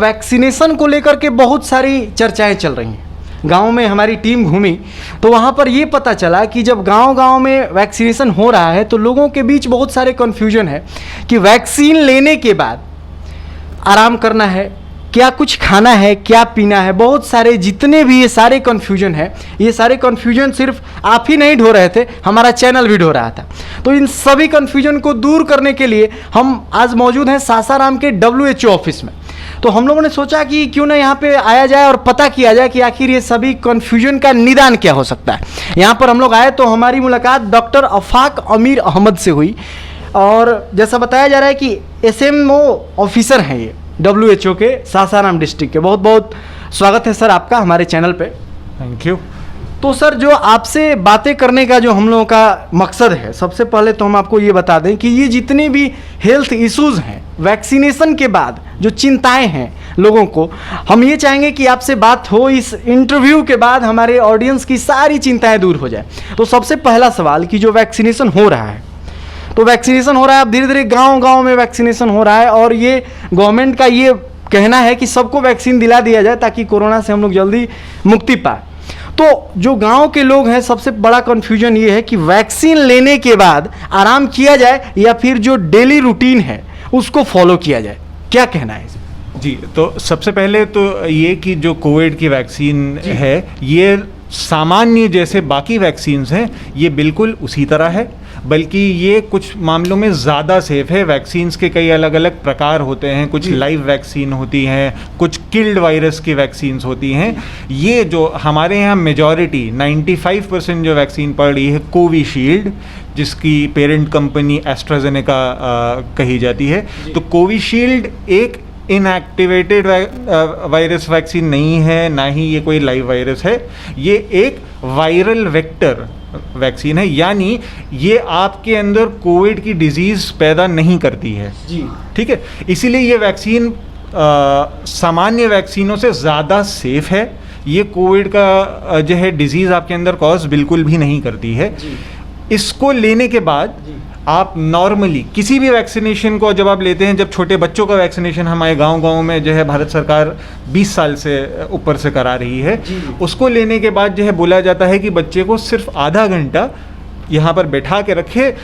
Vaccination को लेकर के बहुत सारी चर्चाएं चल रही हैं। गांव में हमारी टीम घूमी तो वहाँ पर ये पता चला कि जब गांव-गांव में वैक्सीनेशन हो रहा है तो लोगों के बीच बहुत सारे कन्फ्यूजन है कि वैक्सीन लेने के बाद आराम करना है, क्या कुछ खाना है, क्या पीना है, बहुत सारे जितने भी ये सारे कन्फ्यूजन है, ये सारे कन्फ्यूजन सिर्फ आप ही नहीं ढो रहे थे, हमारा चैनल भी ढो रहा था। तो इन सभी कन्फ्यूजन को दूर करने के लिए हम आज मौजूद हैं सासाराम के WHO ऑफिस में। तो हम लोगों ने सोचा कि क्यों ना यहाँ पे आया जाए और पता किया जाए कि आखिर ये सभी कन्फ्यूजन का निदान क्या हो सकता है। यहाँ पर हम लोग आए तो हमारी मुलाकात डॉक्टर अफाक अमीर अहमद से हुई और जैसा बताया जा रहा है कि SMO ऑफिसर हैं ये WHO के सासाराम डिस्ट्रिक्ट के। बहुत बहुत स्वागत है सर आपका हमारे चैनल पे। Thank you. तो सर जो आपसे बातें करने का जो हम लोगों का मकसद है, सबसे पहले तो हम आपको ये बता दें कि ये जितने भी हेल्थ इश्यूज़ हैं वैक्सीनेशन के बाद जो चिंताएं हैं लोगों को, हम ये चाहेंगे कि आपसे बात हो, इस इंटरव्यू के बाद हमारे ऑडियंस की सारी चिंताएं दूर हो जाए। तो सबसे पहला सवाल कि जो वैक्सीनेशन हो रहा है, तो वैक्सीनेशन हो रहा है, अब धीरे धीरे गांव-गांव में वैक्सीनेशन हो रहा है और ये गवर्नमेंट का ये कहना है कि सबको वैक्सीन दिला दिया जाए ताकि कोरोना से हम लोग जल्दी मुक्ति पाए। तो जो गांव के लोग हैं सबसे बड़ा कन्फ्यूजन ये है कि वैक्सीन लेने के बाद आराम किया जाए या फिर जो डेली रूटीन है उसको फॉलो किया जाए, क्या कहना है इसमें? जी, तो सबसे पहले तो ये कि जो कोविड की वैक्सीन है ये सामान्य जैसे बाकी वैक्सीन्स हैं ये बिल्कुल उसी तरह है, बल्कि ये कुछ मामलों में ज़्यादा सेफ है। वैक्सीन्स के कई अलग अलग प्रकार होते हैं, कुछ लाइव वैक्सीन होती हैं, कुछ किल्ड वायरस की वैक्सीन्स होती हैं। ये जो हमारे यहाँ मेजॉरिटी 95% जो वैक्सीन पड़ रही है कोविशील्ड, जिसकी पेरेंट कंपनी एस्ट्राजेनेका कही जाती है, तो कोविशील्ड एक इनएक्टिवेटेड वायरस वैक्सीन नहीं है, ना ही ये कोई लाइव वायरस है। ये एक वायरल वेक्टर वैक्सीन है, यानी ये आपके अंदर कोविड की डिजीज़ पैदा नहीं करती है। जी ठीक है, इसीलिए ये वैक्सीन सामान्य वैक्सीनों से ज़्यादा सेफ है। ये कोविड का जो है डिजीज़ आपके अंदर कॉज बिल्कुल भी नहीं करती है। इसको लेने के बाद आप नॉर्मली किसी भी वैक्सीनेशन को जब आप लेते हैं, जब छोटे बच्चों का वैक्सीनेशन हमारे गांव-गांव में जो है भारत सरकार 20 साल से ऊपर से करा रही है, उसको लेने के बाद जो है बोला जाता है कि बच्चे को सिर्फ आधा घंटा यहाँ पर बैठा के रखे।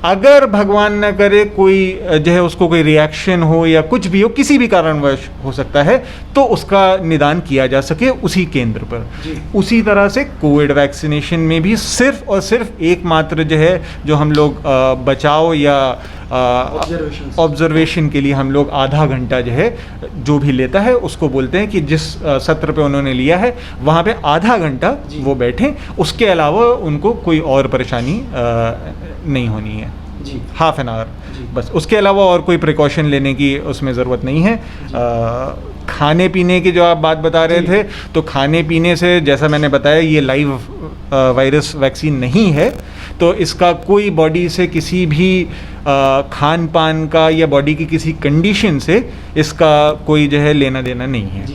अगर भगवान न करे कोई जो है उसको कोई रिएक्शन हो या कुछ भी हो, किसी भी कारणवश हो सकता है, तो उसका निदान किया जा सके उसी केंद्र पर। उसी तरह से कोविड वैक्सीनेशन में भी सिर्फ और सिर्फ एकमात्र जो है जो हम लोग बचाव या ऑब्जर्वेशन के लिए हम लोग आधा घंटा जो है जो भी लेता है उसको बोलते हैं कि जिस सत्र पे उन्होंने लिया है वहाँ पे आधा घंटा वो बैठें, उसके अलावा उनको कोई और परेशानी नहीं होनी है। जी, हाफ एन आवर बस, उसके अलावा और कोई प्रिकॉशन लेने की उसमें ज़रूरत नहीं है। खाने पीने की जो आप बात बता रहे थे, तो खाने पीने से जैसा मैंने बताया ये लाइव वायरस वैक्सीन नहीं है, तो इसका कोई बॉडी से किसी भी खान पान का या बॉडी की किसी कंडीशन से इसका कोई जो है लेना देना नहीं है।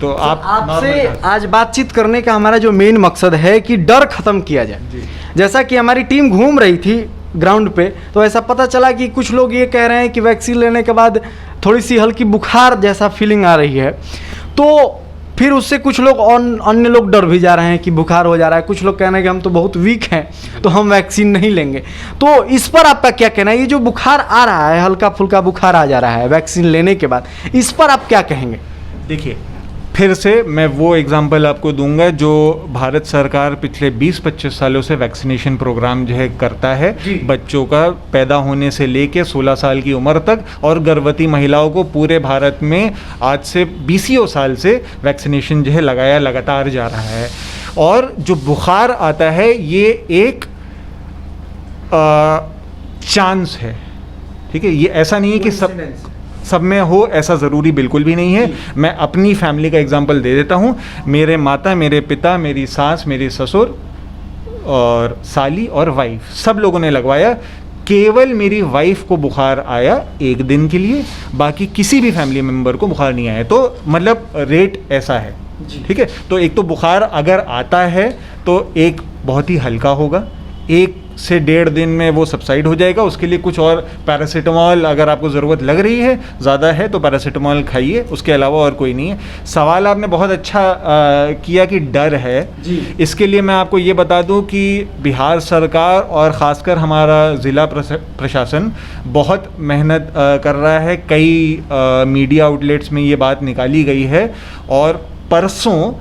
तो आपसे आज बातचीत करने का हमारा जो मेन मकसद है कि डर खत्म किया जाए। जैसा कि हमारी टीम घूम रही थी ग्राउंड पे, तो ऐसा पता चला कि कुछ लोग ये कह रहे हैं कि वैक्सीन लेने के बाद थोड़ी सी हल्की बुखार जैसा फीलिंग आ रही है, तो फिर उससे कुछ लोग अन्य लोग डर भी जा रहे हैं कि बुखार हो जा रहा है। कुछ लोग कह रहे हैं कि हम तो बहुत वीक हैं तो हम वैक्सीन नहीं लेंगे। तो इस पर आपका क्या कहना है? ये जो बुखार आ रहा है, हल्का फुल्का बुखार आ जा रहा है वैक्सीन लेने के बाद, इस पर आप क्या कहेंगे? देखिए, फिर से मैं वो एग्जांपल आपको दूंगा जो भारत सरकार पिछले 20-25 सालों से वैक्सीनेशन प्रोग्राम जो है करता है बच्चों का पैदा होने से लेके 16 साल की उम्र तक, और गर्भवती महिलाओं को पूरे भारत में आज से 20 साल से वैक्सीनेशन जो है लगाया लगातार जा रहा है। और जो बुखार आता है ये एक चांस है, ठीक है, ये ऐसा नहीं है कि सब में हो, ऐसा ज़रूरी बिल्कुल भी नहीं है। मैं अपनी फैमिली का एग्जांपल दे देता हूँ। मेरे माता, मेरे पिता, मेरी सास, मेरी ससुर और साली और वाइफ, सब लोगों ने लगवाया। केवल मेरी वाइफ को बुखार आया एक दिन के लिए, बाकी किसी भी फैमिली मेम्बर को बुखार नहीं आया। तो मतलब रेट ऐसा है, ठीक है। तो एक तो बुखार अगर आता है तो एक बहुत ही हल्का होगा, 1 से 1.5 दिन में वो सबसाइड हो जाएगा। उसके लिए कुछ और पैरासीटामॉल अगर आपको ज़रूरत लग रही है, ज़्यादा है तो पैरासीटामॉल खाइए, उसके अलावा और कोई नहीं है। सवाल आपने बहुत अच्छा किया कि डर है जी। इसके लिए मैं आपको ये बता दूं कि बिहार सरकार और ख़ासकर हमारा ज़िला प्रशासन बहुत मेहनत कर रहा है। कई मीडिया आउटलेट्स में ये बात निकाली गई है और परसों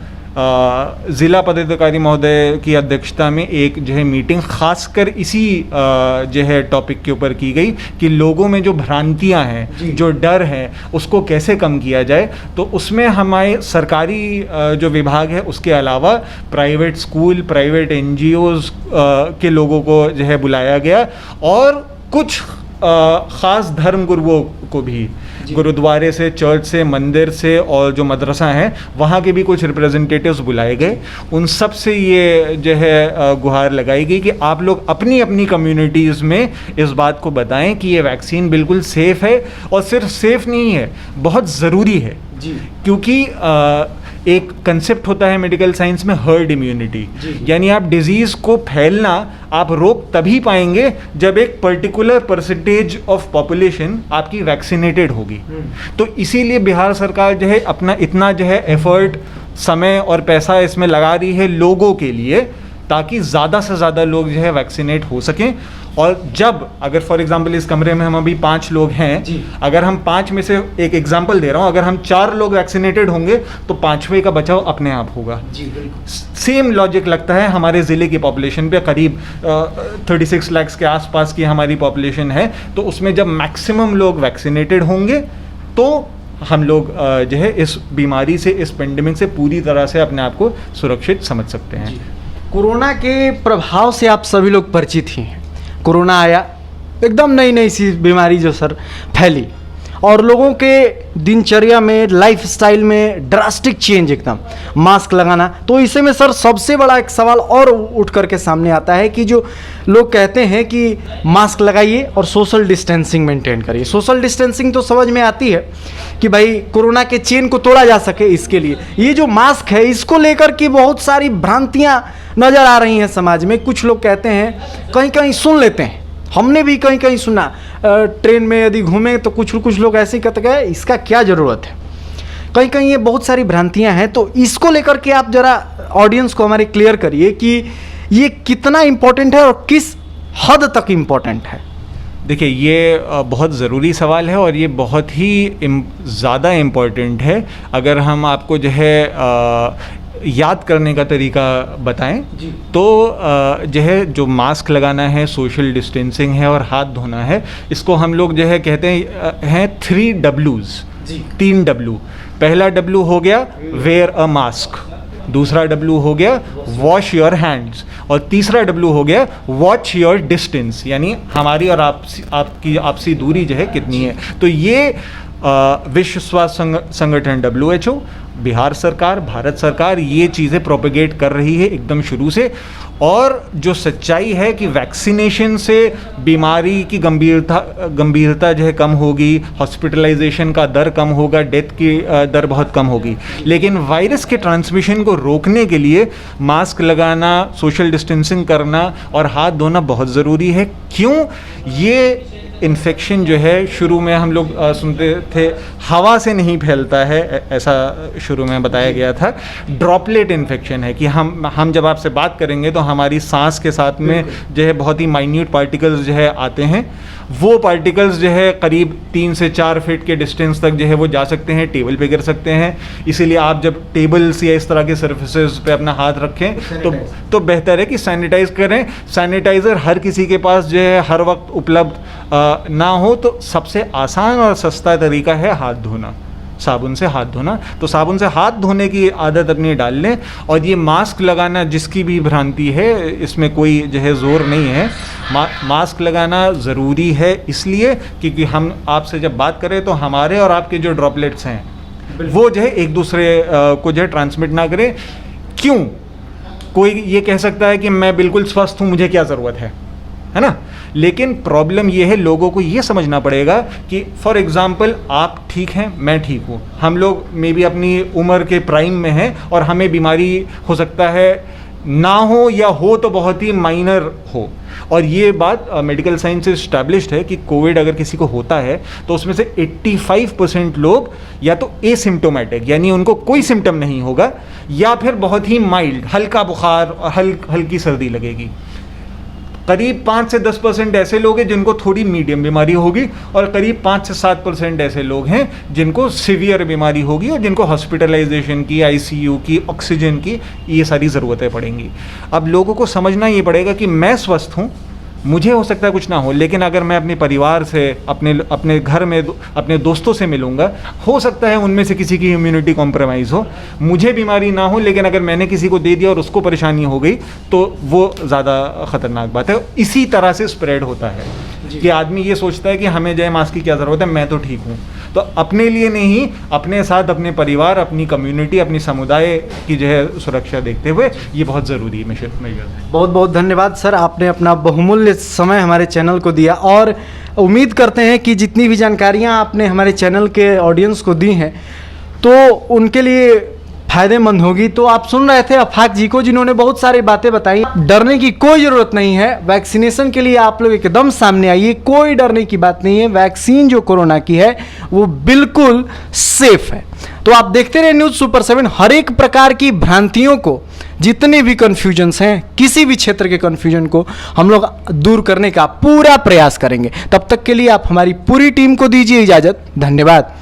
ज़िला पदाधिकारी महोदय की अध्यक्षता में एक जो है मीटिंग खासकर इसी जो है टॉपिक के ऊपर की गई कि लोगों में जो भ्रांतियां हैं, जो डर है, उसको कैसे कम किया जाए। तो उसमें हमारे सरकारी जो विभाग है उसके अलावा प्राइवेट स्कूल, प्राइवेट NGOs के लोगों को जो है बुलाया गया और कुछ ख़ास धर्म गुरुओं को भी, गुरुद्वारे से, चर्च से, मंदिर से और जो मदरसा हैं वहाँ के भी कुछ रिप्रेजेंटेटिव्स बुलाए गए। उन सब से ये जो है गुहार लगाई गई कि आप लोग अपनी अपनी कम्युनिटीज़ में इस बात को बताएं कि ये वैक्सीन बिल्कुल सेफ़ है और सिर्फ सेफ़ नहीं है, बहुत ज़रूरी है जी। क्योंकि एक कंसेप्ट होता है मेडिकल साइंस में हर्ड इम्यूनिटी, यानी आप डिजीज़ को फैलना आप रोक तभी पाएंगे जब एक पर्टिकुलर परसेंटेज ऑफ पॉपुलेशन आपकी वैक्सीनेटेड होगी। तो इसीलिए बिहार सरकार जो है अपना इतना जो है एफर्ट, समय और पैसा इसमें लगा रही है लोगों के लिए, ताकि ज़्यादा से ज़्यादा लोग जो है वैक्सीनेट हो सकें। और जब अगर फॉर एग्जांपल इस कमरे में हम अभी 5 लोग हैं, अगर हम 5 में से एक एग्जांपल दे रहा हूं, अगर हम 4 लोग वैक्सीनेटेड होंगे तो 5वें का बचाव अपने आप होगा। सेम लॉजिक लगता है हमारे ज़िले की पॉपुलेशन पे, करीब 36 लाख के आसपास की हमारी पॉपुलेशन है। तो उसमें जब मैक्सिमम लोग वैक्सीनेटेड होंगे तो हम लोग जो है इस बीमारी से, इस पेंडेमिक से पूरी तरह से अपने आप को सुरक्षित समझ सकते हैं। कोरोना के प्रभाव से आप सभी लोग परिचित ही हैं। कोरोना आया, एकदम नई नई सी बीमारी जो सर फैली और लोगों के दिनचर्या में, लाइफस्टाइल में ड्रास्टिक चेंज एकदम, मास्क लगाना। तो इसे में सर सबसे बड़ा एक सवाल और उठ करके सामने आता है कि जो लोग कहते हैं कि मास्क लगाइए और सोशल डिस्टेंसिंग मेंटेन करिए। सोशल डिस्टेंसिंग तो समझ में आती है कि भाई कोरोना के चेन को तोड़ा जा सके, इसके लिए ये जो मास्क है इसको लेकर के बहुत सारी भ्रांतियाँ नज़र आ रही हैं समाज में। कुछ लोग कहते हैं, कहीं कहीं सुन लेते हैं, हमने भी कहीं कहीं सुना, ट्रेन में यदि घूमें तो कुछ लोग ऐसे ही कहते गए इसका क्या ज़रूरत है। कहीं कहीं ये बहुत सारी भ्रांतियां हैं। तो इसको लेकर के आप ज़रा ऑडियंस को हमारे क्लियर करिए कि ये कितना इम्पोर्टेंट है और किस हद तक इम्पोर्टेंट है। देखिए, ये बहुत ज़रूरी सवाल है और ये बहुत ही ज़्यादा इम्पोर्टेंट है। अगर हम आपको जो है याद करने का तरीका बताएं तो जो है जो मास्क लगाना है, सोशल डिस्टेंसिंग है और हाथ धोना है, इसको हम लोग जो है कहते हैं 3 Ws, 3 W। पहला W हो गया वेयर अ मास्क, दूसरा W हो गया वॉश योर हैंड्स और तीसरा W हो गया वॉच योर डिस्टेंस, यानी हमारी और आपकी आपसी दूरी जो है कितनी है। तो ये विश्व स्वास्थ्य संगठन WHO, बिहार सरकार, भारत सरकार ये चीज़ें प्रोपेगेट कर रही है एकदम शुरू से। और जो सच्चाई है कि वैक्सीनेशन से बीमारी की गंभीरता जो है कम होगी, हॉस्पिटलाइजेशन का दर कम होगा, डेथ की दर बहुत कम होगी। लेकिन वायरस के ट्रांसमिशन को रोकने के लिए मास्क लगाना, सोशल डिस्टेंसिंग करना और हाथ धोना बहुत ज़रूरी है। क्यों? ये इन्फेक्शन जो है शुरू में हम लोग सुनते थे हवा से नहीं फैलता है, ऐसा शुरू में बताया गया था। ड्रॉपलेट इन्फेक्शन है कि हम जब आपसे बात करेंगे तो हमारी सांस के साथ में जो है बहुत ही माइन्यूट पार्टिकल्स जो है आते हैं। वो पार्टिकल्स जो है करीब 3 से 4 फीट के डिस्टेंस तक जो है वो जा सकते हैं, टेबल पे गिर सकते हैं। इसीलिए आप जब टेबल्स या इस तरह के सर्फेसेस पे अपना हाथ रखें तो बेहतर है कि सैनिटाइज करें। सैनिटाइज़र हर किसी के पास जो है हर वक्त उपलब्ध ना हो तो सबसे आसान और सस्ता तरीका है हाथ धोना, साबुन से हाथ धोना। तो साबुन से हाथ धोने की आदत अपनी डाल लें। और ये मास्क लगाना जिसकी भी भ्रांति है, इसमें कोई जो है ज़ोर नहीं है। मास्क लगाना ज़रूरी है इसलिए क्योंकि हम आपसे जब बात करें तो हमारे और आपके जो ड्रॉपलेट्स हैं वो जो है एक दूसरे को जो है ट्रांसमिट ना करें। क्यों? कोई ये कह सकता है कि मैं बिल्कुल स्वस्थ हूँ, मुझे क्या ज़रूरत है ना। लेकिन प्रॉब्लम ये है, लोगों को ये समझना पड़ेगा कि फॉर एग्जांपल आप ठीक हैं, मैं ठीक हूँ, हम लोग मे बी अपनी उम्र के प्राइम में हैं और हमें बीमारी हो सकता है ना हो या हो तो बहुत ही माइनर हो। और ये बात मेडिकल साइंस से इस्टेब्लिश्ड है कि कोविड अगर किसी को होता है तो उसमें से 85% लोग या तो एसिम्टोमेटिक यानी उनको कोई सिम्टम नहीं होगा, या फिर बहुत ही माइल्ड हल्का बुखार और हल्की सर्दी लगेगी। करीब 5 से 10% ऐसे लोग हैं जिनको थोड़ी मीडियम बीमारी होगी, और करीब 5 से 7% ऐसे लोग हैं जिनको सीवियर बीमारी होगी और जिनको हॉस्पिटलाइजेशन की, आईसीयू की, ऑक्सीजन की ये सारी ज़रूरतें पड़ेंगी। अब लोगों को समझना ये पड़ेगा कि मैं स्वस्थ हूँ, मुझे हो सकता है कुछ ना हो, लेकिन अगर मैं अपने परिवार से, अपने घर में अपने दोस्तों से मिलूंगा, हो सकता है उनमें से किसी की इम्यूनिटी कॉम्प्रोमाइज़ हो, मुझे बीमारी ना हो, लेकिन अगर मैंने किसी को दे दिया और उसको परेशानी हो गई तो वो ज़्यादा ख़तरनाक बात है। इसी तरह से स्प्रेड होता है कि आदमी ये सोचता है कि हमें जो है मास्क की क्या ज़रूरत है, मैं तो ठीक हूँ। तो अपने लिए नहीं, अपने साथ अपने परिवार, अपनी कम्युनिटी, अपनी समुदाय की जो है सुरक्षा देखते हुए ये बहुत ज़रूरी मेजर है। बहुत बहुत धन्यवाद सर, आपने अपना बहुमूल्य समय हमारे चैनल को दिया, और उम्मीद करते हैं कि जितनी भी जानकारियां आपने हमारे चैनल के ऑडियंस को दी हैं तो उनके लिए फ़ायदेमंद होगी। तो आप सुन रहे थे अफाक जी को, जिन्होंने बहुत सारी बातें बताई। डरने की कोई ज़रूरत नहीं है, वैक्सीनेशन के लिए आप लोग एकदम सामने आइए, कोई डरने की बात नहीं है। वैक्सीन जो कोरोना की है वो बिल्कुल सेफ है। तो आप देखते रहे न्यूज़ सुपर 7, हर एक प्रकार की भ्रांतियों को, जितने भी कन्फ्यूजन्स हैं, किसी भी क्षेत्र के कन्फ्यूजन को हम लोग दूर करने का पूरा प्रयास करेंगे। तब तक के लिए आप हमारी पूरी टीम को दीजिए इजाज़त। धन्यवाद।